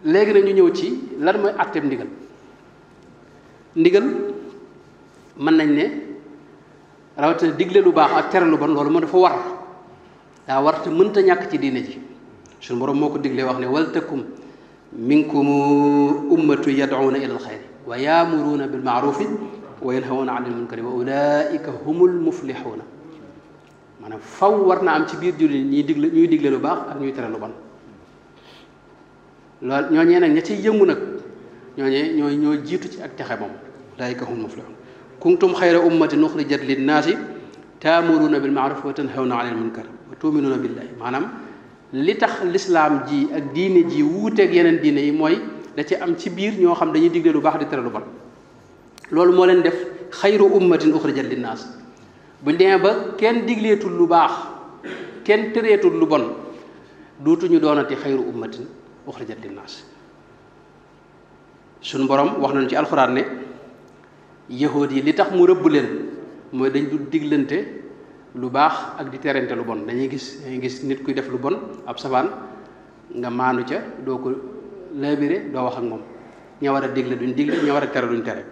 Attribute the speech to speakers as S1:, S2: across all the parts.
S1: léegi nag ñu ñëw ci lan mooy àtteeb ndigal. ndigal mën nañ ne rawatina digle lu baax ak tere lu bon loolu moo dafa war daa war te mënta ñàkk ci diine ji suñu borom moo ko diglee wax ne wal takum minkum ummatu yad'una ila alxayri wa yaamuruuna bil maarufi wa yanhawna anil munkari wa ulaika humul muflixuuna maanaam faw war naa am ci biir jullit ñuy digle lu baax ak ñuy tere lu bon loolu ñooñee nag ña ciy yëngu nag ñooñee ñoo jiitu ci ak texe moom ulaika humul muflixuun kuntum xayra ummatin uxrijat linnaasi taamuruuna bil maaruf wa tanhawna anil munkar wa tuminuuna billahi maanaam li tax lislaam ji ak diine ji wuuteeg yeneen diine yi mooy da ci am ci biir ñoo xam dañuy digle lu baax di tere lu bon loolu moo leen def xayru ummatin uxrijat linnaas buñ demee ba kenn digleetul lu baax kenn tereetul lu bon duutuñu doonati xayru ummatin uxrijat linnaas suñ borom wax nañu ci alxuraan ne yahuud yi li tax mu rëbb leen mooy dañ du diglante lu baax ak di terante lu bon dañuy gis nit kuy def lu bon ab safaan nga maanu ca doo ko laabire doo wax ak moom ña war a digle duñ digle ña war a tere duñ tere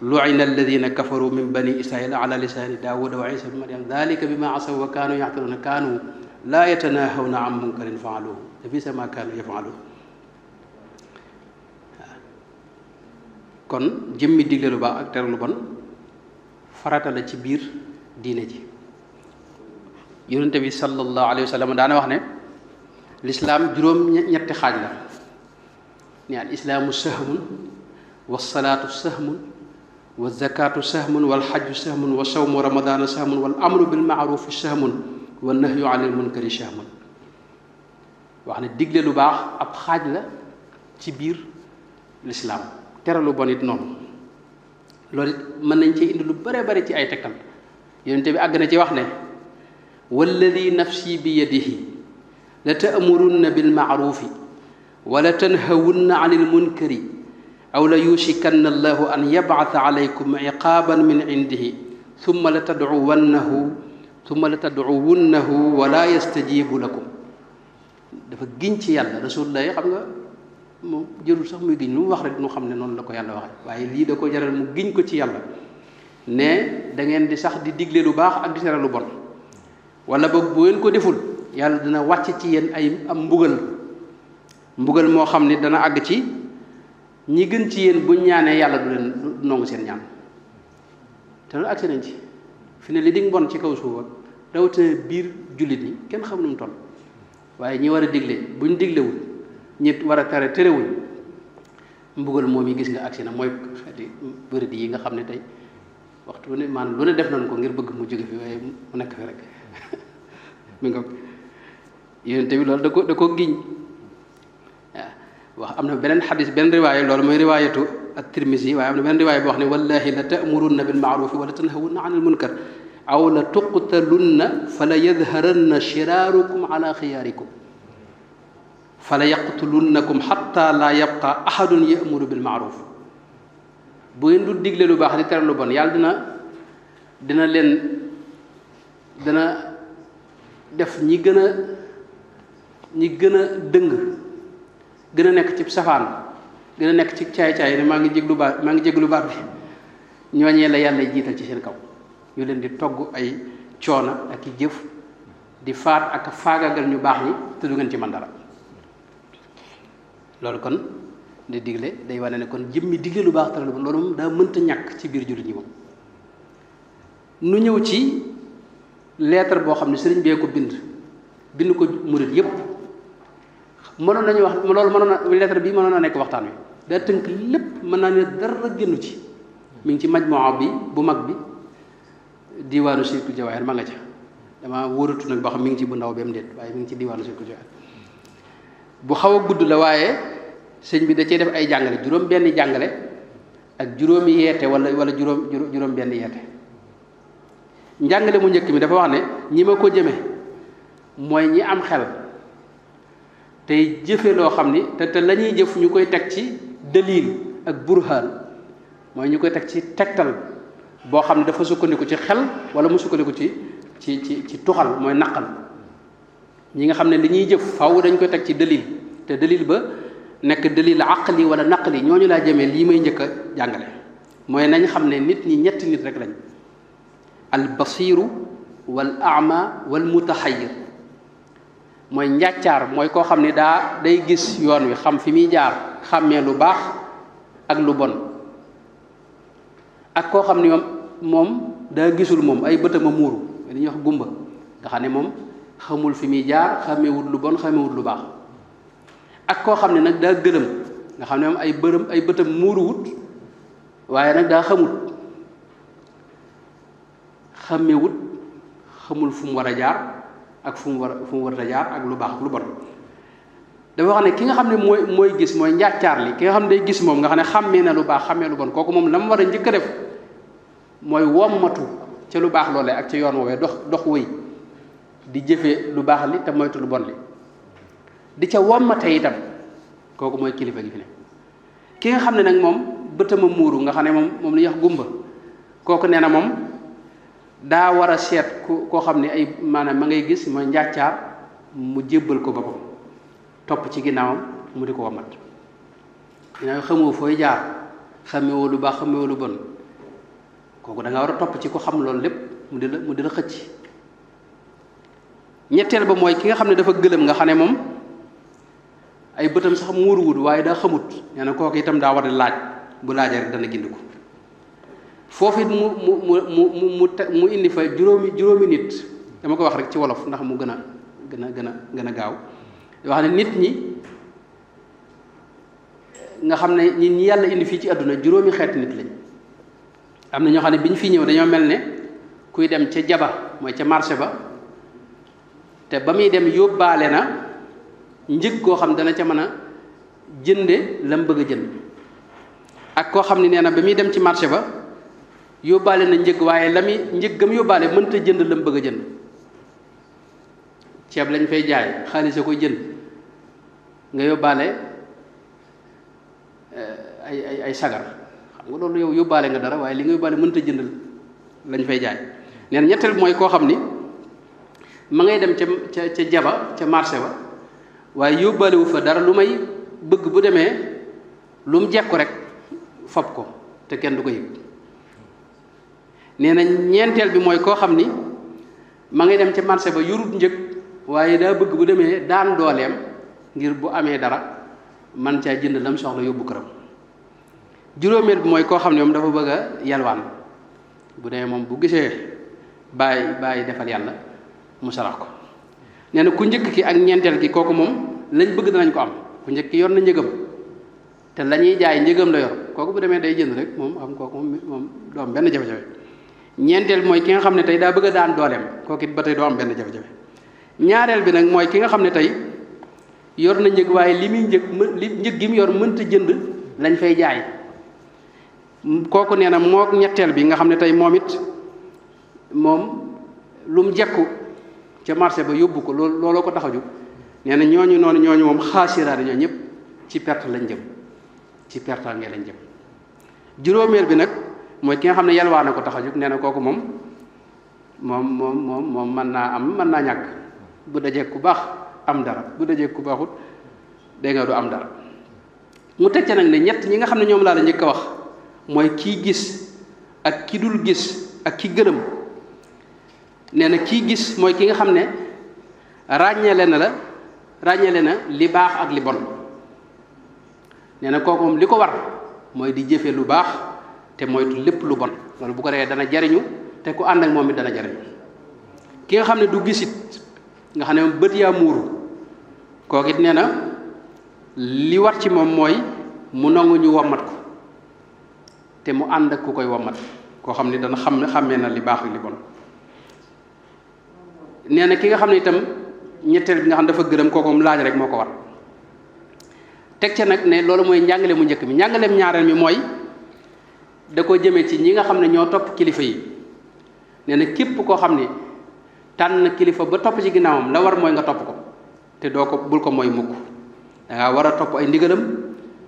S1: lu'ina alladina kafaru min bani israila ala lisani daawuda wa isa ibn maryam dalika bima asaw wa kaanu yaxtaruuna kaanu laa yatanahawna an munkarin faaluhu labisa ma kaanu yafaluhu kon jëmmi digle lu baax ak tere lu bon farata la ci biir diine ji yonente bi sallallahu alayhi wa sallam daana wax ne lislaam juróom ñetti xaaj la ne al islaamu sahmun wa salaatu sahmun wa zakatu sahmun wal xajju sahmun wa sawmu ramadaana sahmun wal amru bil maarufi sahmun wa nahyu anil munkari sahmun wax ne digle lu baax ab xaaj la ci biir lislaam tere lu bon it noonu loolu it mën nañ ci indi lu bare bare ci ay tegtal yonente bi àgg na ci wax ne walladi nafsi bi yadihi la ta'murunna bil ma'rufi wa la tanhawunna 'anil munkari aw la yushikanna allahu an yab'atha 'alaykum 'iqaban min 'indihi thumma la tad'uwunnahu wa la yastajibu lakum dafa giñ ci yàlla rasulullah xam nga moom jërul sax muy giñ lu mu wax rek nu xam ne noonu la ko yàlla waxe waaye lii da ko jaral mu giñ ko ci yàlla ne da ngeen di sax di digle lu baax ak di tere lu bon wala boog bu ngeen ko deful yàlla dina wàcc ci yéen am mbugal moo xam ne dana àgg ci ñi gën ci yéen buñ ñaanee yàlla du leen du nangu seen ñaan te loolu agsi nañ ci fi ne li di mbon ci kaw suuf ak rawatina biir jullit ñi kenn xam nu mu toll waaye ñi war a digle buñ diglewul ñi war a tere terewul mbugal moom yi gis nga agsi na mooy xeeti bërëd yi nga xam ne tey waxtu ne maanaam lu ne def nañ ko ngir bëgg mu jóge fi waaye mu nekk fi rek mi nga yonente bi loolu da ko giñ waaw wax am na beneen xadis benn riwaaya loolu mooy riwaayatu at-Tirmisi waaye am na beneen riwaaya boo xam ne wallahi la ta'murunna bil ma'rufi wa la tanhawunna 'anil munkar aw la tuqtalunna fala yadharanna shirarukum ala khiyarikum fala yaqtulunnakum hatta la yabqa ahadun ya'muru bil ma'ruf bu ngeen du digle lu baax di tere lu bon yàlla dana def ñi gën a dëng gën a nekk ci safaan gën a nekk ci caay-caay ne maa ngi jéglu baat bi ñooñee la yàlla jiital ci seen kaw ñu leen di togg ay coono ak i jëf di faat ak faagagal ñu baax ñi te du ngeen ci mën dara loolu kon di digle day wane ne kon jëmmi digle lu baax tere lu bon loolu moom daa mënta ñàkk ci biir jullit ñi moom nu ñëw ci lettre boo xam ne sëriñ bee ko bind ko murit yépp mënoon nañu wax loolu lettre bi mënoon na nekk waxtaan wi daa tënk lépp mën naa ne dara génnu ci mi ngi ci majmuwa bi bu mag bi diwaanu Sirkul Jawaahir ma nga ca dama wóoratu nag ba xam mi ngi ci bu ndaw bem déet waaye mi ngi ci diwaanu Sirkul Jawaahir bu xaw a gudd la waaye sëñ bi da cee def ay jàngale juróom benn jàngale ak juróomi yeete wala juróom benn yeete njàngale mu njëkk mi dafa wax ne ñi ma ko jëme mooy ñi am xel tey jëfe loo xam ni te la ñuy jëf ñu koy teg ci dalil ak burhaan mooy ñu koy teg ci tegtal boo xam ne dafa sukkandiku ci xel wala mu sukkandiku ci tuxal mooy naqal ñi nga xam ne li ñuy jëf faaw dañ koy teg ci dalil te dalil ba nekk dalil aqli wala naqli ñooñu laa jëmee lii may njëkk a jàngale mooy nañ xam ne nit ñi ñetti nit rek lañ al basiru wal ama wal mutaxayyir mooy njàccaar mooy koo xam ne day gis yoon wi xam fi muy jaar xàmmee lu baax ak lu bon ak koo xam ne moom daa gisul moom ay bëtam a muuru li ñuy wax gumba nga xam ne moom xamul fi muy jaar xàmmeewut lu bon xàmmeewut lu baax ak koo xam ne nag daa gëlëm nga xam ne moom ay bëtam muuruwut waaye nag daa xàmmeewut xamul fu mu war a jaar ak fu mu war a jaar ak lu baax ak lu bon dafa wax ne ki nga xam ne mooy gis mooy njàccaar li ki nga xam ne day gis moom nga xam ne xàmmee na lu baax xàmmee lu bon kooku moom la mu war a njëkk a def mooy wommatu ca lu baax loolee ak ca yoon woowee dox wëy di jëfe lu baax li te moytu lu bon li di ca wommate itam kooku mooy kilifa gi fi ne ki nga xam ne nag moom bëtama muuru nga xam ne moom li ñuy wax gumba kooku nee na moom daa war a seet koo xam ne ay maanaam ma ngay gis mooy njàccaar mu jébbal ko boppam topp ci ginnaawam mu di ko womat dina xamoo fooy jaar xamewoo lu baax xamewoo lu bon kooku da nga war a topp ci ko xam loolu lépp mu di la xëcc ñetteel ba mooy ki nga xam ne dafa gëlëm nga xam ne moom ay bëtam sax muuruwut waaye daa xamut nee na kooku itam daa war a laaj bu laajee rek dana gindi ko foofu it mu indi fa juróomi nit dama ko wax rek ci wolof ndax mu gën a gaaw wax ne nit ñi nga xam ne ñi yàlla indi fii ci àdduna juróomi xeeti nit lañ am na ñoo xam ne bi ñu fi ñëw dañoo mel ne kuy dem ca jaba mooy ca marché ba te ba muy dem yóbbaale na njëg koo xam dana ca mën a jënde la mu bëgg a jënd ak koo xam ne nee na ba muy dem ci marché ba yóbbaale na njëg waaye la muy njëg gam yóbbaale mënta jënd la mu bëgg a jënd ceeb lañ fay jaay xaalis a koy jënd nga yóbbaale ay sagar xam nga loolu yow yóbbaale nga dara waaye li nga yóbbaale mënta jënd lañ fay jaay nee na ñetteel mooy koo xam ni ma ngay dem ca jaba ca marché ba waaye yóbbaale wu fa dara lu may bëgg bu demee lu mu jekku rek fob ko te kenn du ko yëg nee na ñeenteel bi mooy koo xam ni ma ngay dem ca marché ba yorut njëg waaye daa bëgg bu demee daan dooleem ngir bu amee dara man caa jënd lam soxla yóbbu këram juróomeel bi mooy koo xam ne moom dafa bëgg a yalwaan bu demee moom bu gisee bàyyi defal yàlla mu sarax ko nee na ku njëkk ki ak ñeenteel ki kooku moom lañ bëgg danañ ko am ku njëkk ki yor na njëgam te la ñuy jaay njëgam la yor kooku bu demee day jënd rek moom xam kooku moom doo am benn jafe-jafe ñeenteel mooy ki nga xam ne tey daa bëgg a daan dooleem kooku it ba tey doo am benn jafe-jafe ñaareel bi nag mooy ki nga xam ne tey yor na njëg waaye li muy njëg gi mu yor mënta jënd lañ fay jaay kooku nee na moo ñetteel bi nga xam ne tey moom it moom lu mu jekku ca marché ba yóbbu ko looloo ko tax a jóg nee na ñooñu moom xaasiraane ñoo ñëpp ci perte lañ jëm ci pertaange lañ jëm juróomeel bi nag mooy ki nga xam ne yalwaa na ko tax a jóg nee na kooku moom mën naa am mën naa ñàkk bu dajee ku baax am dara bu dajee ku baaxut dégg nga du am dara mu teg ca nag ne ñett ñi nga xam ne ñoom laa la njëkk a wax mooy kii gis ak ki dul gis ak ki gëlëm nee na kii gis mooy ki nga xam ne ràññeele na li baax ak li bon nee na kooku moom li ko war mooy di jëfe lu baax te moytu lépp lu bon loolu bu ko defee dana jariñu te ku ànd ak moom it dana jariñu ki nga xam ne du gisit nga xam ne moom bët yaa muuru kooku it nee na li war ci moom mooy mu nangu ñu wommat ko te mu ànd ak ku koy wommat koo xam ne dana xàmmee na li baax ak li bon nee na ki nga xam ne itam ñetteel bi nga xam dafa gërëm kooku moom laaj rek moo ko war teg ca nag ne loolu mooy njàngale mu njëkk mi njàngaleem ñaareel mi mooy da ko jëmee ci ñi nga xam ne ñoo topp kilifa yi nee na képp koo xam ne tànn kilifa ba topp ci ginnaawam la war mooy nga topp ko te bul ko mooy mukk da ngaa war a topp ay ndigalam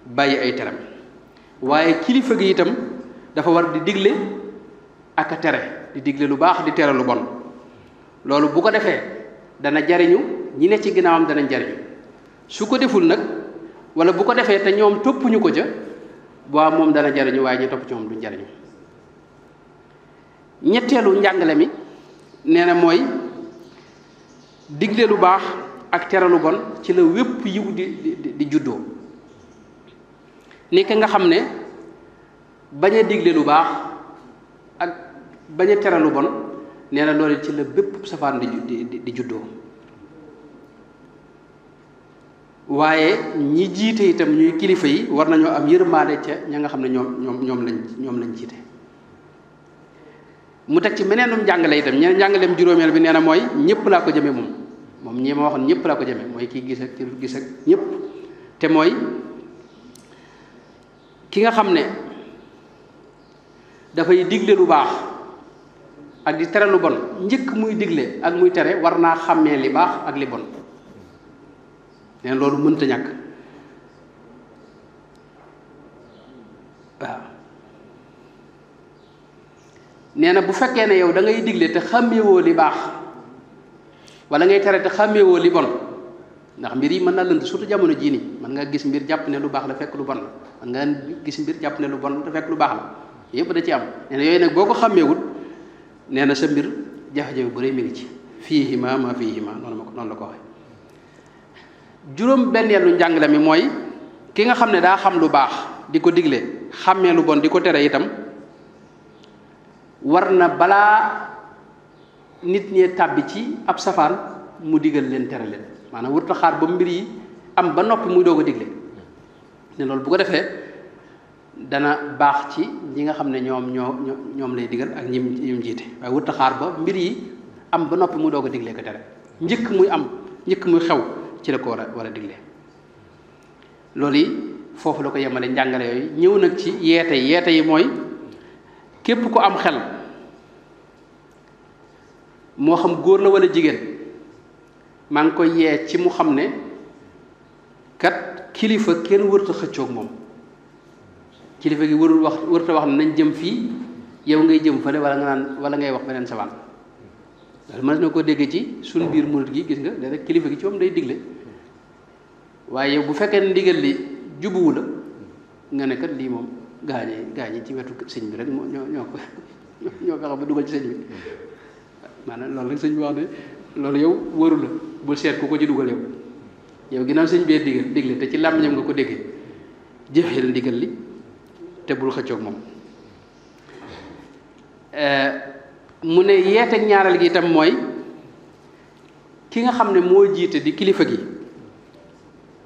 S1: bàyyi ay teram waaye kilifa gi itam dafa war di digle ak a tere di digle lu baax di tere lu bon loolu bu ko defee dana jariñu ñi ne ci ginnaawam danañ jariñu su ko deful nag wala bu ko defee te ñoom toppuñu ko ca boo moom dana jariñu waaye ñu topp ci moom duñ jariñu. ñetteelu njàngale mi nee na mooy digle lu baax ak tere lu bon ci la wépp yiw di juddoo. ni ki nga xam ne bañ a digle lu baax ak bañ a tere lu bon nee na loolu ci la bépp safaan di juddoo. waaye ñi jiite itam ñuy kilifa yi war nañoo am yërmaande ca ña nga xam ne ñoom lañ jiite. mu teg ci meneenum njàngale itam ñeneen njàngaleem juróomeel bi nee na mooy ñëpp laa ko jëme moom ñi ma waxoon ñëpp laa ko jëme mooy kii gis ak ki gis ak ñëpp. te mooy ki nga xam ne dafay digle lu baax ak di tere lu bon njëkk muy digle ak muy tere war naa xàmmee li baax ak li bon. neen loolu mënta ñàkk. waaw nee na bu fekkee ne yow da ngay digle te xàmmeewoo li baax wala ngay tere te xàmmeewoo li bon ndax mbir yi mën naa lënt surtout jamono jii nii mën nga gis mbir jàpp ne lu baax la fekk lu bon la mën nga gis mbir jàpp ne lu bon la fekk lu baax la yëpp da ci am. nee na yooyu nag boo ko xàmmeewut nee na sa mbir jafe-jafe bu rëy mi ngi ci fiihima ma fiihima noonu la ko waxee. juróom benneelu njàngale mi mooy ki nga xam ne daa xam lu baax di ko digle xàmmee lu bon di ko tere itam war na balaa nit ñee tàbbi ci ab safaan mu digal leen tere leen maanaam warut a xaar ba mbir yi am ba noppi muy doog a digle. ne loolu bu ko defee dana baax ci ñi nga xam ne ñoom lay digal ak ñim jiite waaye warut a xaar ba mbir yi am ba noppi muy doog a diglee ko tere njëkk muy xew ci la ko war a digle. loolu yi foofu la ko yemale njàngale yooyu ñëw nag ci yeete yi mooy képp ku am xel moo xam góor la wala jigéen maa ngi koy yee ci mu xam ne kat kilifa kenn wërta xëccoog moom. kilifa gi wërta wax ne nañ jëm fii yow ngay jëm fële wala ngay wax beneen sabaan. loolu mën na ko dégg ci suñ biir murit gi gis nga léeg-léeg kilifa gi ci moom day digle waaye yow bu fekkee ne ndigal li jubuwu la nga ne kat lii moom gaañee ci wetu sëñ bi rek ñoo fexe ba dugal ci sëñ bi maanaam loolu rek sëñ bi wax ne loolu yow wëru la bul seet ku ko ci dugal yow ginnaaw sëñ bee digle te ci làmmiñam nga ko déggee jëfee la ndigal li te bul xëccoog moom. mu ne yeeteeg ñaareel gi itam mooy ki nga xam ne moo jiite di kilifa gi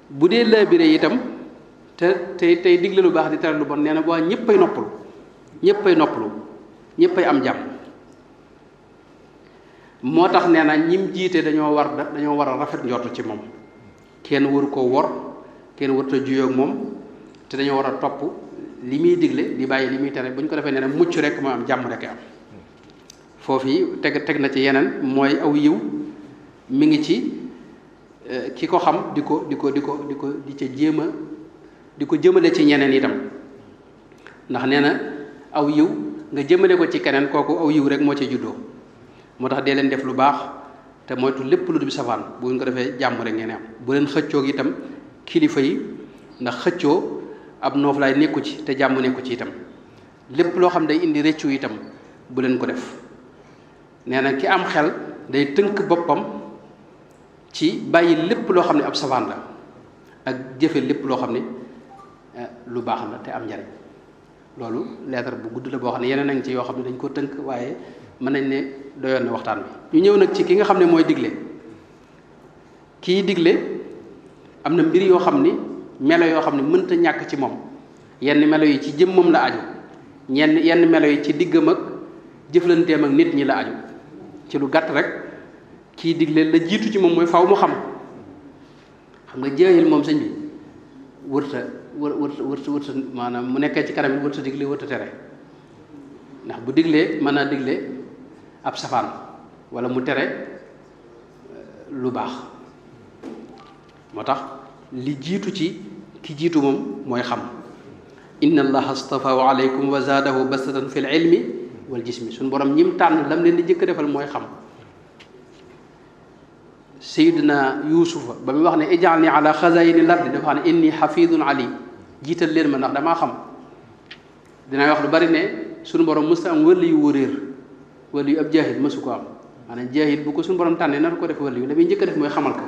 S1: bu dee laabire itam tey digle lu baax di tere lu bon nee na boo ñëppay noppalu ñëppay am jàmm. moo tax nee na ñim jiite dañoo war a rafet njort ci moom kenn waru ko wor kenn warut a juyoo ak moom te dañoo war a topp li muy digle di bàyyi li muy tere bu ñu ko defee nee na mucc rek moo am jàmm rek am. foofu yi teg na ci yeneen mooy aw yiw mi ngi ci ki ko xam di ca jéem a di ko jëmale ci ñeneen itam ndax nee na aw yiw nga jëmale ko ci keneen kooku aw yiw rek moo ci juddoo. moo tax dee leen def lu baax te moytu lépp lu dul safaan bu ngeen ko defee jàmm rek ngeen am. bu leen xëccoo itam kilifa yi ndax xëccoo ab nooflaay nekku ci te jàmm nekku ci itam lépp loo xam day indi rëccu itam bu leen ko def. nee na ki am xel day tënk boppam ci bàyyi lépp loo xam ne ab safaan la ak jëfe lépp loo xam ne lu baax la te am njariñ. loolu leetar bu gudd la boo xam ne yeneen a ngi ci yoo xam ne dañ ko tënk waaye mën nañ ne doyoon na waxtaan bi. ñu ñëw nag ci ki nga xam ne mooy digle. kii digle am na mbir yoo xam ni melo yoo xam ne mënta ñàkk ci moom yenn melo yi ci jëmmam la aju yenn melo yi ci diggam ak jëflanteem ak nit ñi la aju. ci lu gàtt rek kii digle la jiitu ci moom mooy faw mu xam nga jaahil moom sëñ bi wërta maanaam mu nekkee ci kanam it wërta digle wërta tere ndax bu diglee mën naa digle ab safaan wala mu tere lu baax. moo tax li jiitu ci ki jiitu moom mooy xam. inna allaha astafahu alaykum wa zaadahu bastatan fil ilmi wal jismi suñu borom ñim tànn lam leen di jëkk defal mooy xam. Seydina Yuusufa ba muy wax ne ij'alni ala xazayini lardi dafa wax ne inni xafidun alim jiital leen ma ndax damaa xam. dinaa wax lu bari ne suñu borom mësta am wëli yu wóoréer wëli yu ab jaahil mësu ko am maanaam jaahil bu ko suñu borom tànnee nar ko def wëli yu la muy njëkk a def mooy xamal ko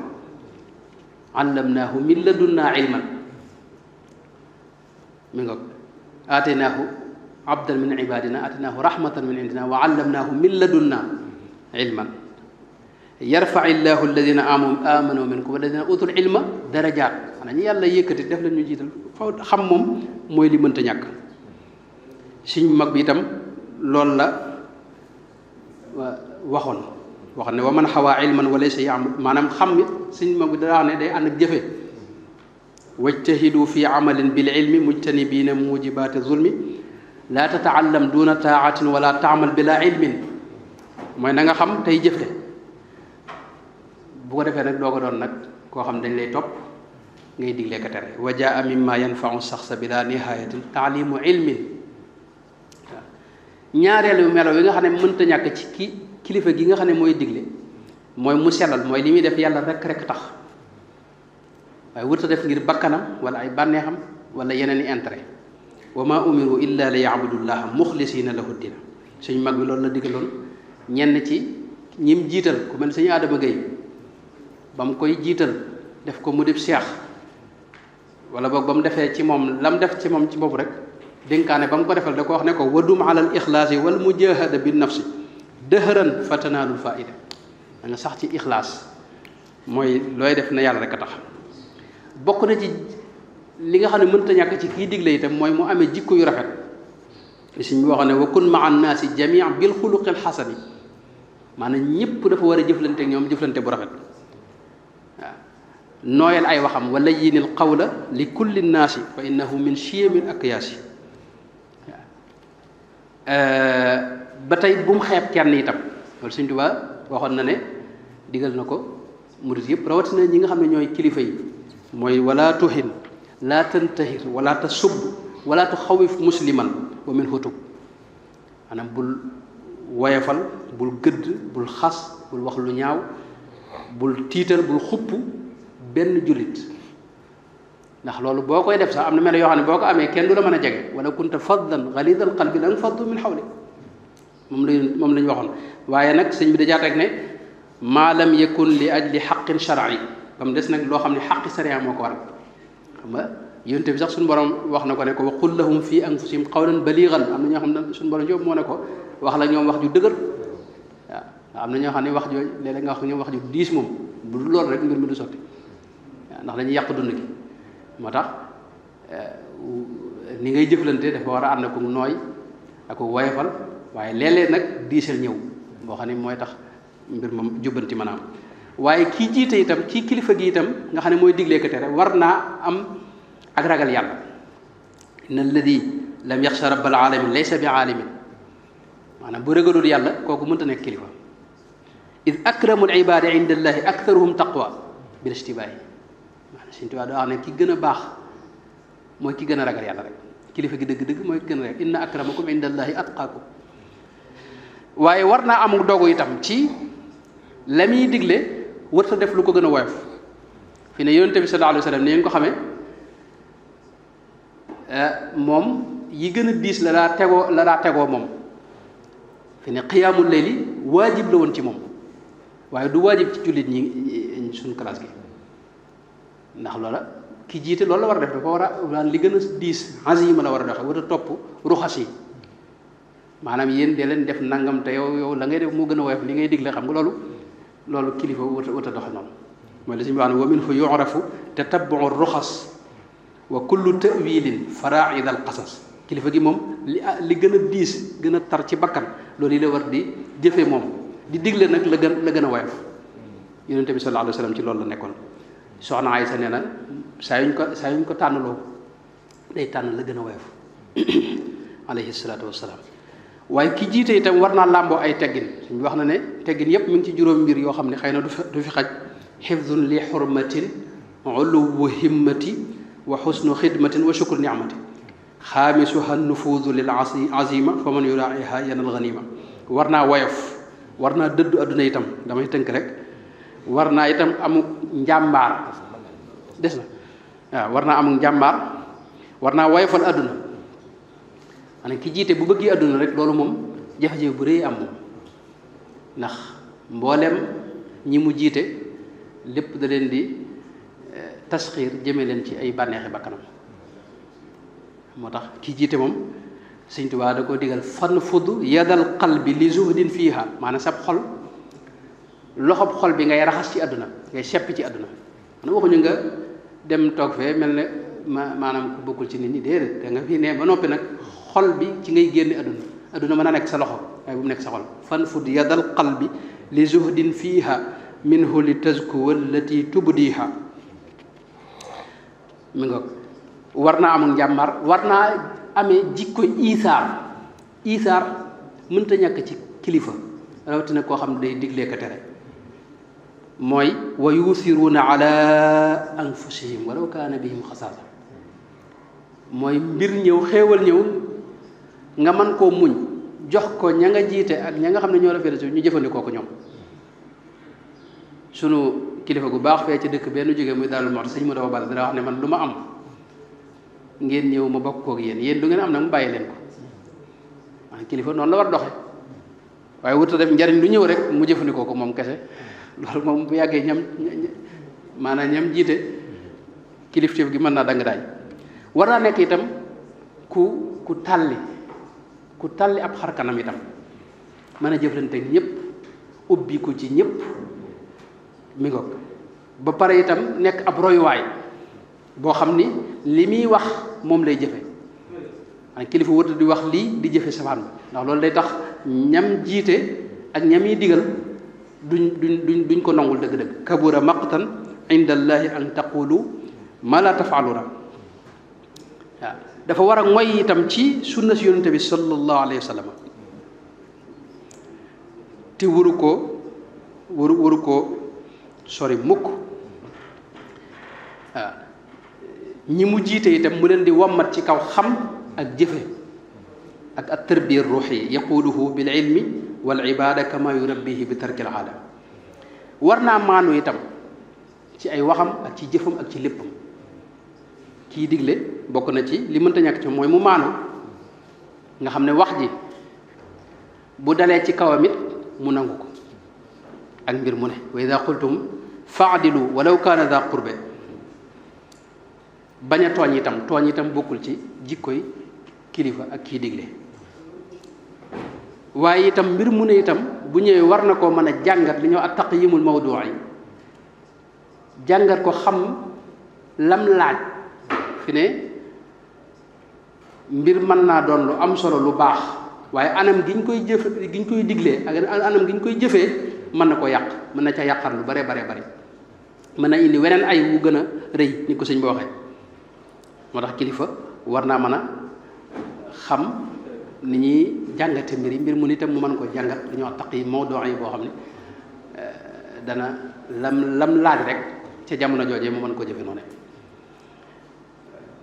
S1: allamnaahu min ladunnaa ilman mi nga aataynaahu abdan min ibadina aataynaahu rahmatan min indina wa allamnaahu min ladunnaa ilman yarfa'i llahu alladina amanu minkum walladina utul ilma darajaat maanaam ñi yàlla yëkkati def leen ñu jiital faw xam moom mooy li mënta ñàkk suñ mag bi itam loolu la waxoon ne wa man xawaa ilman wa laysa ya'mal maanaam xam it suñ mag bi daa wax ne day ànd ak jëfe wajtahidu fi amalin bil ilmi mujtanibina mujibati zulmi laa tataallam duna taatin wala taamal bila ilmin mooy na nga xam tey jëfe bu ko defee nag doo ko doon nag koo xam dañ lay topp ngay diglee ka tere wa jaa mimma yanfau saxsa bila nihayatin taalimu ilmin waaw ñaareelu melo yi nga xam ne mënta ñàkk ci kilifa gi nga xam ne mooy digle mooy mu sellal mooy li muy def yàlla rek tax waaye wërta def ngir bakkanam wala ay bànneexam wala yeneen i intérêt wa ma umiru illa li yaabudullaha muxlisina lahu dina suñ mag bi loolu la digaloon ñenn ci ñim jiital ku mel suñu Adama Gueye ba mu koy jiital def ko mu def seex wala boog ba mu defee ci moom lam def ci moom ci bopp rek dénkaane ba mu ko defal da ko wax ne ko wadum alal ixlaasi wal mujahada bi nafsi dëhëran fatanaalul faida da nga sax ci ixlaas mooy looy def na yàlla rek a tax bokk na ci li nga xam ne mënta ñàkk ci kii digle itam mooy mu amee jikko yu rafet li suñ bi waxoon ne wa kun maa annaasi jamia bil xuluqil xasani maanaam ñëpp dafa war a jëflante ak ñoom jëflante bu rafet waaw nooyal ay waxam wala yinil qawla li kulli nnaasi fa innahu min chiyamil akyaasi ba tey bu mu xeeb kenn itam loolu Sëñ Tuubaa waxoon na ne digal na ko murit yëpp rawatina ñi nga xam ne ñooy kilifa yi mooy wala tuhin laa tantahir wala tasub wala tuxawif musliman wa min hutub maanaam bul woyefal bul gëdd bul xas bul wax lu ñaaw bul tiital bul xupp benn jullit ndax loolu boo koy def sax am na mel yoo xam ne boo ko amee kenn du la mën a jege wala kunta faddan galidal qalbi lan faddu min xawli moom la ñu waxoon waaye nag sëñ bi dajaa teg ne maa lam yakun li ajli xaqin shar'i ba mu des nag loo xam ne xaqi sariya moo ko waral xam nga yonte bi sax suñu borom wax na ko ne ko wa qul lahum fi anfusihim qawlan baligan am na ñoo xam ne suñu borom yóbbu moo ne ko wax la ñoom wax ju dëgër waaw am na ñoo xam ne wax jooju léeg-léeg nga wax ñoom wax ju diis moom bu dul loolu rek mbir mi du sotti waaw ndax dañuy yàq dund gi moo tax ni ngay jëflante dafa war a ànd ak nooy ak woyefal waaye léeg-léeg nag diisal ñëw boo xam ne mooy tax mbir moom jubbanti mën a am waaye kii jiite itam kii kilifa gi itam nga xam ne mooy diglee ko tere war naa am ak ragal yàlla inna alladi lam yaxsha rabbal alamin laysa bi aalimin maanaam bu ragalul yàlla kooku mënta nekk kilifa id akramul ibadi inda allahi aktharuhum taqwa bil ishtibaahi maanaam Sëñ Tuubaa daa wax ne ki gën a baax mooy ki gën a ragal yàlla rek kilifa gi dëgg-dëgg mooy ki gën a ragal inna akramakum inda allahi atqaakum waaye war naa am dogu itam ci la muy digle warta def lu ko gën a woyof fi ne yonent bi sallallahu alayhi wa sallam ni ngeen ko xamee moom yi gën a diis la daa tegoo moom fi ne xiyaamul layli waajib la woon ci moom waaye du waajib ci jullit ñi suñu classe gi ndax loola ki jiite loolu la war a def dafa war a daan li gën a diis azima la war a doxe war a topp ruxas yi maanaam yéen de leen def nangam te yow la ngay def moo gën a woyof li ngay digle xam nga loolu kilifa wërta doxe noonu mooy la si wax ne wa minhu yu'rafu tatabbu'u ruxas wa kullu ta'wilin fara'id al qasas kilifa gi moom li gën a diis gën a tar ci bakkan loolu yi la war di jëfee moom di digle nag la gën a woyof yonente bi sallallahu alayhi wa sallam ci loolu la nekkoon soxna Aysa nee na saa yuñ ko tànnaloo day tànn la gën a woyof alayhi salaatu wassalaam waaye ki jiite itam war naa làmboo ay teggin suñu wax na ne teggin yépp mi ngi ci juróom mbir yoo xam ne xëy na du fi xaj xifdun li xurmatin uluwu himmati wa xusnu xidmatin wa shukru ni'mati xaamisuha nufuudu lil azima fa man yuraiha yanal ganima war naa woyof war naa dëddu adduna itam damay tënk rek war naa itam amuk njàmbaar des na waaw war naa amuk njàmbaar war naa woyofal adduna maanaam ki jiite bu bëggee adduna rek loolu moom jafe-jafe bu rëy am moom ndax mboolem ñi mu jiite lépp da leen di tasxiir jëme leen ci ay bànneexi bakkanam moo tax ki jiite moom Sëñ Tuubaa da koo digal fan fudd yadal qalbi li zuhdin fiiha maanaam sab xol loxob xol bi ngay raxas ci àdduna ngay seppi ci àdduna maanaam waxuñu nga dem toog fee mel ne maanaam ku bokkul ci nit ñi déedéet da nga fii ne ba noppi nag xol bi ci ngay génne àdduna àdduna mën a nekk sa loxo waaye bu mu nekk sa xol fan fudd yadal qalbi li zuhdin fiiha minhu li tazku wallati tubdiha mi nga war naa amul njàmbaar war naa amee jikko isaar mënta ñàkk ci kilifa rawatina koo xam ne day diglee ka tere mooy wa yusiruuna ala anfusihim walaw kaana bihim xasaasa mooy mbir ñëw xéewal ñëw nga man koo muñ jox ko ña nga jiite ak ña nga xam ne ñoo la féete ñu jëfandikoo ko ñoom sunu kilifa gu baax fee ci dëkk benn jógee muy Daaru Muxti sëñ mu dafa bala dana wax ne man lu ma am ngeen ñëw ma bokk koog yéen du ngeen am nag mu bàyyi leen ko maanaam kilifa noonu la war doxe waaye wuta def njariñ lu ñëw rek mu jëfandikoo ko moom kese loolu moom bu yàggee ñam jiite kilifteef gi mën naa dang daaj war naa nekk itam ku talli ab xar kanam itam mën a jëflante ñëpp ubbi ko ci ñëpp mi ngoog ba pare itam nekk ab royuwaay boo xam ni li muy wax moom lay jëfe maanaam kilifa wërta di wax lii di jëfe safaan bi ndax loolu day tax ñam jiite ak ñam yi digal duñ ko nangul dëgg-dëgg kabura maqtan inda allahi an taqulu ma la tafaluna waaw dafa war a ngoy itam ci sunna si yonente bi sallallahu alayhi wa sallam te waru ko sori mukk waaw ñi mu jiite itam mu leen di wammat ci kaw xam ak jëfe ak at tarbiya ruuxi yaquluhu bil ilmi wal ibada kama yurabbihi bi tarkil aada war naa maanu itam ci ay waxam ak ci jëfam ak ci léppam kii digle bokk na ci li mënta ñàkk ci mooy mu maanu nga xam ne wax ji bu dalee ci kawam it mu nangu ko ak mbir mu ne wa ida qultum faadilu walaw kaana daa qurbe bañ a tooñ itam bokkul ci jikkoy kilifa ak kii digle waaye itam mbir mu ne itam bu ñëwee war na koo mën a jàngat li ñoo at taqyimul mawdu'i jàngat ko xam lam laaj fi ne mbir mën naa doon lu am solo lu baax waaye anam gi ñu koy diglee ak anam gi ñu koy jëfee mën na ko yàq mën na ca yàqar lu bare mën na indi weneen ay wu gën a rëy ni ko sëñ bi waxee moo tax kilifa war naa mën a xam ni ñuy jàngate mbir mu nitam mu mën ko jàngat li ñuy wax taq yi mawduu yi boo xam ne dana lam laaj rek ca jamono joojee mu mën ko jëfe noonu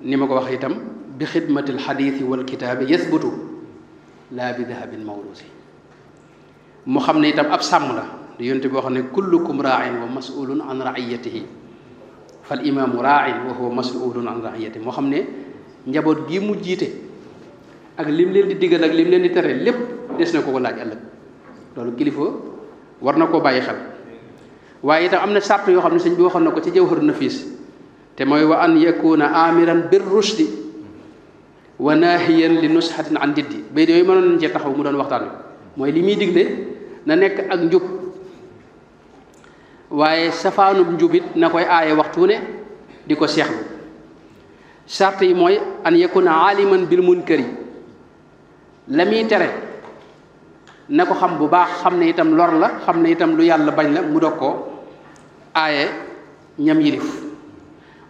S1: ni ma ko wax itam bi xidmatil xadiisi wal kitaabi yasbutu laa bi dahabin mawruusi mu xam ne itam ab sàmm la di yonte boo xam ne kullukum raain wa masulun an raiyatihi fal imaamu raain wa huwa masulun an raiyatihi moo xam ne njaboot gi mu jiite ak lim leen di digal ak lim leen di tere lépp des na ko laaj ëllëg loolu kilifa war na koo bàyyi xel waaye itam am na sart yoo xam ne sëñ bi waxoon na ko ci jawharu nafiis te mooy wa an yakuna amiran bir rushdi wa naahiyan li nushatin an diddi bay yooyu mënoon nañ cee taxaw mu doon waxtaan wi mooy li muy digle na nekk ak njub waaye safaanub njubit na koy aaye waxtu ne di ko seexlu sart yi mooy an yakuna aliman bil munkari la muy tere na ko xam bu baax xam ne itam lor la xam ne itam lu yàlla bañ la mu dog ko aaye ñam yilif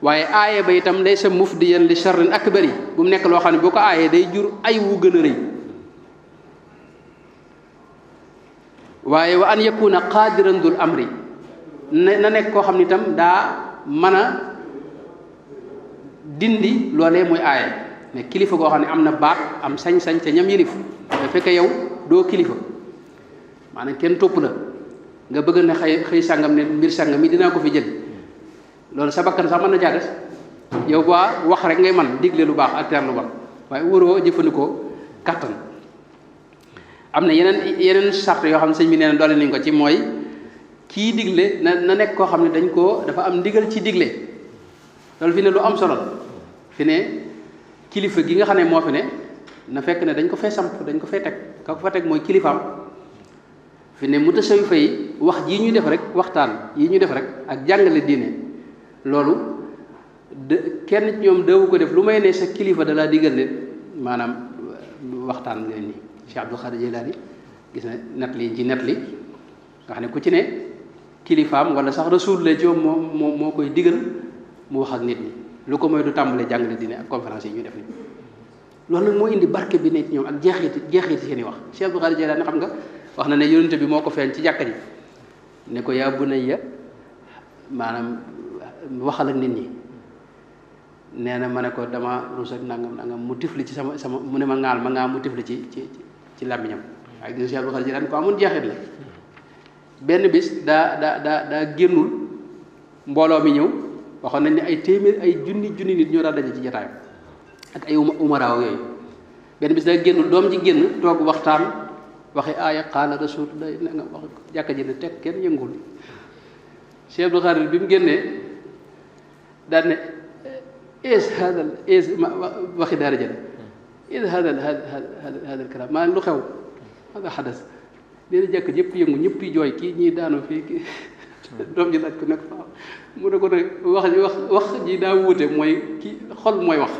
S1: waaye aaye ba itam laysa mufdiyan li sharrin akbari bu mu nekk loo xam ne boo ko aayee day jur ay wu gën a rëy waaye wa an yakuna qaadiran dul amri na nekk koo xam ne itam daa mën a dindi loolee muy aaye mais kilifa goo xam ne am na baat am sañ-sañ te ñam yilif da fekk yow doo kilifa maanaam kenn topp la nga bëgg ne xëy sàngam ne mbir sàngam mi dinaa ko fi jël loolu sa bakkan sax mën na caa des yow ba wax rek ngay man digle lu baax ak tere lu bon waaye wóoroo jëfandikoo kattan am na yeneen sart yoo xam ne sëñ bi nee na doole nañ ko ci mooy kii digle na nekk koo xam ne dafa am ndigal ci digle loolu fi ne lu am solo fi ne kilifa gi nga xam ne moo fi ne na fekk ne dañ ko fay samp dañ ko fay teg ka ko fa teg mooy kilifaam fi ne mutasawifa yi wax jii ñuy def rek waxtaan yi ñuy def rek ak jàngale diine loolu kenn ci ñoom dawu ko def lu may ne sa kilifa da laa digal leen maanaam waxtaan nga ni Cheikh Abdul Xaadir Jilaani gis na net li ci net li nga xam ne ku ci ne kilifaam wala sax rasul la ci moo koy digal mu wax ak nit ñi lu ko mooy du tàmbalee jàngale diine ak conférence yi ñu def ni loolu nag moo indi barke bi ne ci ñoom ak jeexiti seen i wax Cheikh Abdul Xaadir Jilaani xam nga wax na ne yonente bi moo ko feeñ ci jàkka ji ne ko yaa bunayya maanaam waxal ak nit ñi nee na ma ne ko dama ruus ak nangam mu tifli ci sama mu ne ma ŋaal mu tifli ci làmmiñam waaye gis Cheikh Abdul Xaadir Jilaani ko amoon jeexit la benn bis daa génnul mbooloo mi ñëw waxoon nañ ne ay téeméer ay junni nit ñoo daal daje ci jataayam ak ay umaraaw yooyu benn bis daa génnul doom ji génn toog waxtaan waxe aaya qaala rasulullah nga wax jàkka ji ne teg kenn yëngul Cheikh Abdul Xaadir bi mu génnee daan ne waxi daara jële hada kalam maa lu xew hada xadas léegi jàkk ñëpp yëngu ñëpp yi jooy kii ñii daanu fii kii doom ji laaj ko nekk fa mu ne ko ne wax ji daa wuute mooy kii xol mooy wax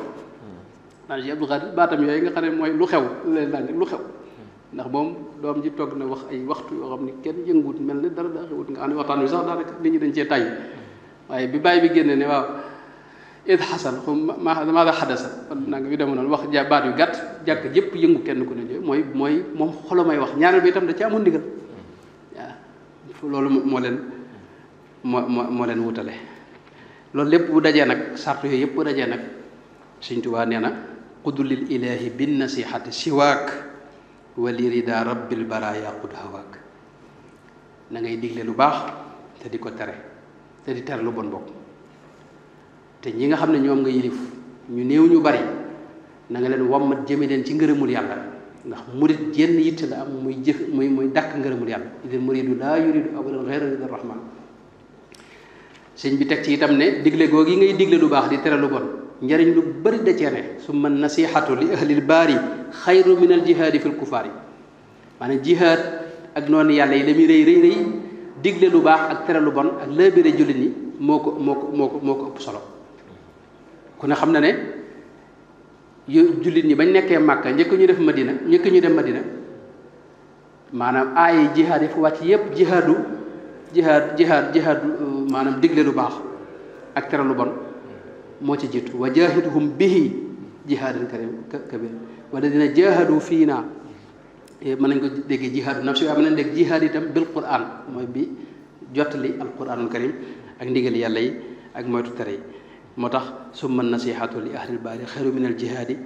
S1: naan Cheikh Abdul Xaadir baatam yooyu nga xam ne mooy lu xew leen laaj lu xew ndax moom doom ji toog na wax ay waxtu yoo xam ne kenn yënguwut mel ne dara daa xewut nga xam ne waxtaan wi sax daanaka nit ñi dañ cee tay waaye bi bàyyi bi génne ne waaw id xasan maa da xadasa naa nga yu dema noonu wax baat yu gàtt jàkk jëpp yëngu kenn ku ne jo mooy moom xolo may wax ñaareel bi itam da ci amoon ndigal waaw loolu moo leen wutale loolu lépp bu dajee nag sart yooyu yëpp bu dajee nag Sëñ Tuubaa nee na qudulil ilahi bin nasihati siwaak wali rida rabbil baraya qud hawaak na ngay digle lu baax te di ko tere te di tere lu bon bokk te ñi nga xam ne ñoom nga yilif ñu néew ñu bari na nga leen wammat jëme leen ci ngërëmul yàlla ndax murit jenn yitte la am muy jëf muy dàkk ngërëmul yàlla idil muridu laa yuridu abadan ghayra ridar rahman sëñ bi teg ci itam ne digle googu yi ngay digle lu baax di tere lu bon njariñ lu bari da cee ne summa nasihatu li ahlil baari xayru min al jihaadi fil kufaari maanaam jihaad ak noonu yàlla yi la muy rëy digle lu baax ak tere lu bon ak laabire jullit ñi moo ko ëpp solo ku ne xam na ne jullit ñi bañ nekkee Màkka njëkk ñu dem Madina maanaam aay jihaad yi fu wàcc yépp jihaad maanaam digle lu baax ak tere lu bon moo ci jiitu wa jahidhum bihi jihaadan kabir wala dina jahadu fii naa mën nañ ko déggee jihaadu nafsi waaye mën nañ dégg jihaad itam bil quran mooy bi jottali al quranul karim ak ndigal yàlla yi ak moytu tere yi moo tax summa nasihatu li ahlil baari xayru min al jihaadi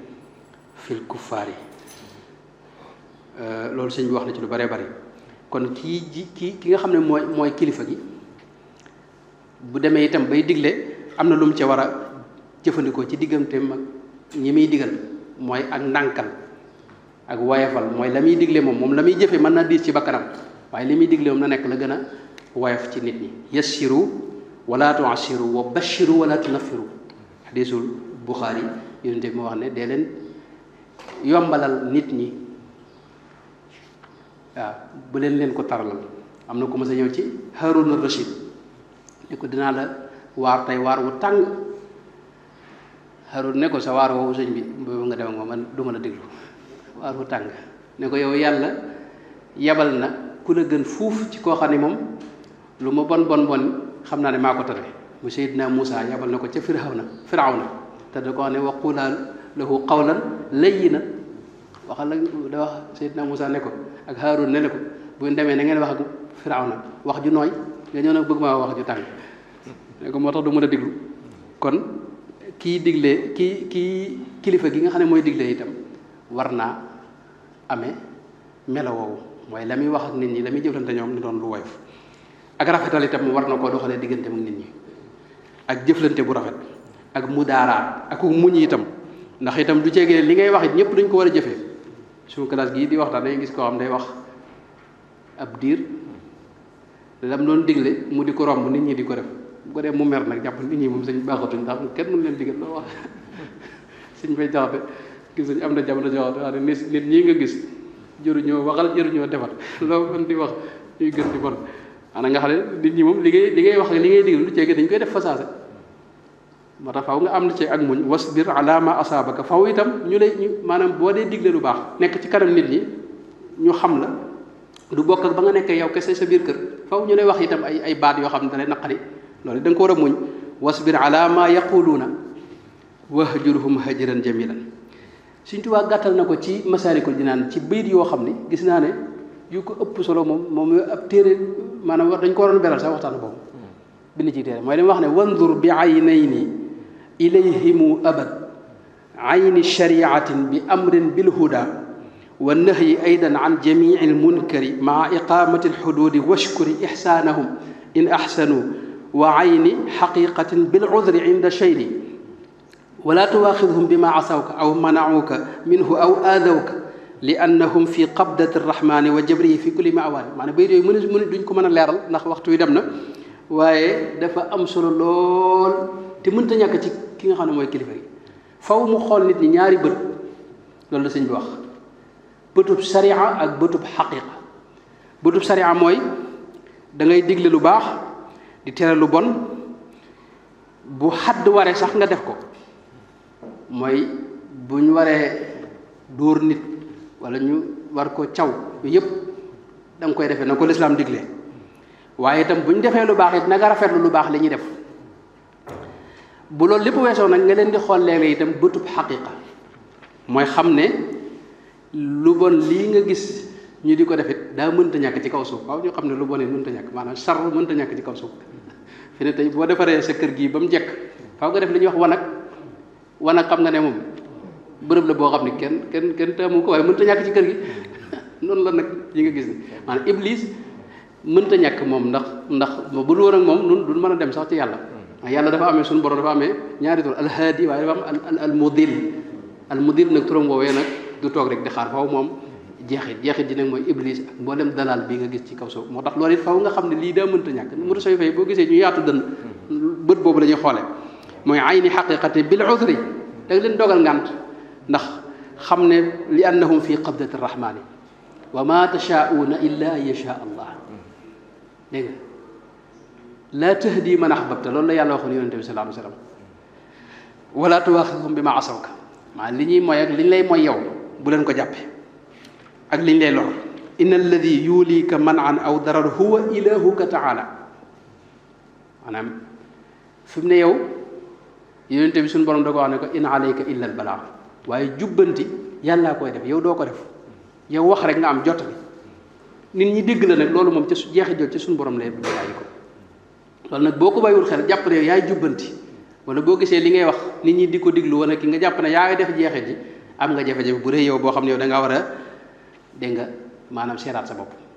S1: fil kuffaari loolu sëñ bi wax na ci lu bëree bëri kon ki nga xam ne mooy kilifa gi bu demee itam bay digle am na lu mu ca war a jëfandikoo ci digganteem ak ñi muy digal mooy ak ndànkal ak woyefal mooy la muy digle moom la muy jëfe mën naa diis ci bakkanam waaye li muy digle moom na nekk la gën a woyof ci nit ñi yassiru wala tuassiru wa bashiru wala tunaffiru hadisul Buxaari yonent bi moo wax ne dee leen yombalal nit ñi waaw bu leen ko taralal am na ku ma sa ñëw ci Haaruna Rashid ne ko dinaa la waar tey waar wu tàng Haaruna ne ko sa waar woowu sëñ bi boobu nga dem ak moom man du ma la déglu waar wu tàng ne ko yow yàlla yabal na ku la gën fuuf ci koo xam ne moom lu ma bon xam naa ne maa ko tane mu Seydina Muusa yabal na ko ca Firawna te da ko wax ne wa qulaa lahu qawlan layyinan waxal da wax Seydina Muusa ne ko ak Haarun ne ko bu demee na ngeen wax ak Firawna wax ju nooy nga ñëw nag bëgg maa wax ju tàng ne ko moo tax du mën a diglu kon kii digle kii kilifa gi nga xam ne mooy digle itam war naa amee melo woowu mooy la muy wax ak nit ñi la muy jëflante ñoom ni doon lu woyof ak rafetal itam war na koo doxalee diggante ak nit ñi ak jëflante bu rafet ak mudaaraat ak muñ itam ndax itam du ceegee li ngay wax it ñëpp dañ ko war a jëfee suñu classe gii di waxtaan day gis koo xam day wax ab diir lam doon digle mu di ko romb nit ñi di ko def bu ko dee mu mer nag jàpp nit ñi moom sëñ baaxatuñ ndax kenn mënu leen digal loo wax sëñ fay jaxate gis nañ am na jamono jaxate wax ne nit ñi nga gis jëruñoo waxal jëruñoo defal loo mën di wax ñuy gën di bon ana nga xam ne nit ñi moom li ngay wax li ngay digal lu ceegee dañ koy def fasaase moo tax faw nga am na ci ak muñ wasbir ala ma asaabaka faw itam ñu maanaam boo dee digle lu baax nekk ci kanam nit ñi ñu xam la du bokk ak ba nga nekkee yow kese sa biir kër faw ñu lay wax itam ay baat yoo xam ne da lay naqari loolu da nga ko war a muñ wasbir ala ma yaquluuna wahjurhum hajran jamilan Sëñ Tuubaa gàttal na ko ci Masaalikul Jinaan ci bayit yoo xam ne gis naa ne yu ko ëpp solo moom ab téere maanaam dañ ko waroon beral sax waxtaan boobu bind ci téere mooy li wax ne wandur bi aynayni ilayhimu abad ayni shariatin bi amrin bilhuda wa nahyi aydan an jamii almunkari maa iqamati alxududi washkuri ixsaanahum in axsanu wa ayni xaqiqatin bilcudri inda shayni wala tuwaaxidhum bima asawka aw manauka minhu aw aadawka li annahum fi qabdati arrahmani wa jabrihi fi kulli maawaani maanaam bayit yooyu mënu duñ ko mën a leeral ndax waxtu wi dem na waaye dafa am solo lool te mënta ñàkk ci ki nga xam ne mooy kilifa gi faw mu xool nit ñi ñaari bët loolu la sëñ bi wax bëtub sariya ak bëtub xaqiqa bëtub sariya mooy da ngay digle lu baax di tere lu bon bu xadd waree sax nga def ko mooy buñ waree dóor nit wala ñu war ko caw yooyu yëpp da nga koy defee na ko lislaam diglee waaye itam bu ñu defee lu baax it na nga rafetlu lu baax li ñuy def bu loolu lépp weesoo nag nga leen di xool léeg-léeg itam bëtub xaqiqa mooy xam ne lu bon lii nga gis ñu di ko def it daa mënta ñàkk ci kaw suuf waaw ñu xam ne lu bon it mënta ñàkk maanaam sar mënta ñàkk ci kaw suuf fi ne tey boo defaree sa kër gii ba mu jekk faaw nga def li ñuy wax wanag xam nga ne moom bërëb la boo xam ne kenn taamu ko waaye mënta ñàkk ci kër gi noonu la nag yi nga gis ni maanaam iblis mënta ñàkk moom ndax bu dul woon ak moom nun du mën a dem sax ci yàlla yàlla dafa amee suñu borom dafa amee ñaari tur alhaadi waaye dafa am al mudil nag turam woowee nag du toog rek di xaar faw moom jeexit ji nag mooy iblis ak mboolem dalal bi nga gis ci kaw suuf moo tax loolu it faw nga xam ne lii daa mënta ñàkk mu ta soy fay boo gisee ñu yaatu dënn bët boobu la ñuy xoole mooy ayni xaqiqati bil udri da nga leen dogal ngànt ndax xam ne li annahum fi qabdati rahmani wa ma tashaa'uuna illa an yashaa allah dégg nga laa tahdi man ahbabta loolu la yàlla waxoon yonente bi sallallahu alayhi wa sallam wala tuwaaxidhum bi ma asawka maanaam li ñuy mooy ak li ñu lay mooy yow bu leen ko jàppe ak li ñu lay lor inna alladi yuliika man an aw darar huwa ilahuka taala maanaam fi mu ne yow yonente bi suñu borom da ko wax ne ko in alayka illa al balaa waaye jubbanti yàllaa koy def yow doo ko def yow wax rek nga am jottali nit ñi dégg la nag loolu moom ca jeexi jot ci suñu borom lay bàyyi ko loolu nag boo ko bàyyiwul xel jàpp ne yaay jubbanti wala boo gisee li ngay wax nit ñi di ko diglu wala ki nga jàpp ne yaa ngi def jeexit ji am nga jafe-jafe bu rëy yow boo xam ne yow da nga war a dégg nga maanaam seeraat sa bopp